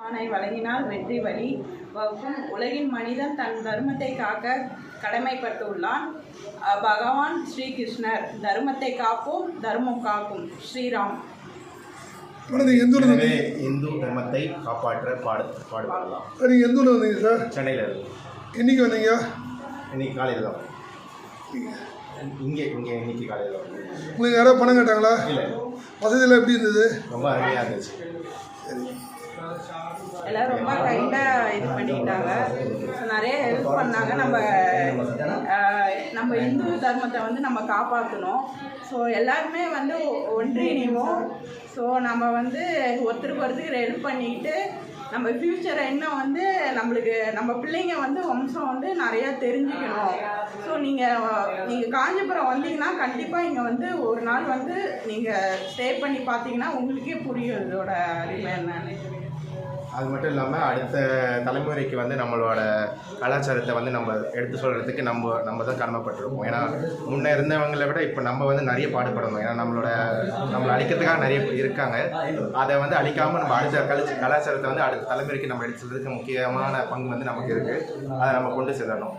ஆணை வழங்கினால் வெற்றி வழி வகுக்கும். உலகின் மனிதன் தன் தர்மத்தை காக்க கடமைப்பட்டுள்ளான். பகவான் ஸ்ரீகிருஷ்ணர். தர்மத்தை காப்போம், தர்மம் காக்கும். ஸ்ரீராம். இந்து தர்மத்தை காப்பாற்ற பாடுபடலாம். நீங்கள் எந்த ஊரில் வந்தீங்க சார்? சென்னையில் இருக்கு. என்றைக்கு வந்தீங்க? இன்னைக்கு காலையில் தான். இங்கே இன்னைக்கு காலையில் தான். உங்களுக்கு யாராவது பணம் கேட்டாங்களா? இல்லை. வசதியெல்லாம் எப்படி இருந்தது? ரொம்ப அருமையாக இருந்துச்சு. எல்லாம் ரொம்ப கைண்டாக இது பண்ணிக்கிட்டாங்க. நிறைய ஹெல்ப் பண்ணாங்க. நம்ம இந்து தர்மத்தை வந்து நம்ம காப்பாற்றணும். ஸோ எல்லாருமே வந்து ஒன்றிணைவோம். ஸோ நம்ம வந்து ஒருத்தருக்கு ஒருத்தருக்கு ஹெல்ப் பண்ணிக்கிட்டு நம்ம ஃப்யூச்சரை இன்னும் வந்து நம்மளுக்கு நம்ம பிள்ளைங்க வந்து வம்சம் வந்து நிறையா தெரிஞ்சுக்கணும். ஸோ நீங்கள் காஞ்சிபுரம் வந்தீங்கன்னா கண்டிப்பாக இங்கே வந்து ஒரு நாள் வந்து நீங்கள் ஸ்டே பண்ணி பார்த்தீங்கன்னா உங்களுக்கே புரியும் இதோட அருமை என்னன்னு. அது மட்டும் இல்லாமல் அடுத்த தலைமுறைக்கு வந்து நம்மளோட கலாச்சாரத்தை வந்து நம்ம எடுத்து சொல்கிறதுக்கு நம்ம தான் கடமைப்பட்டிருக்கோம். ஏன்னா முன்னே இருந்தவங்களை விட இப்போ நம்ம வந்து நிறைய பாடுபடணும். ஏன்னா நம்மளை அழிக்கிறதுக்காக நிறைய இருக்காங்க. அதை வந்து அழிக்காமல் நம்ம அடுத்த கலாச்சாரத்தை வந்து அடுத்த தலைமுறைக்கு நம்ம எடுத்து சொல்கிறதுக்கு முக்கியமான பங்கு வந்து நமக்கு இருக்குது. அதை நம்ம கொண்டு செல்லணும்.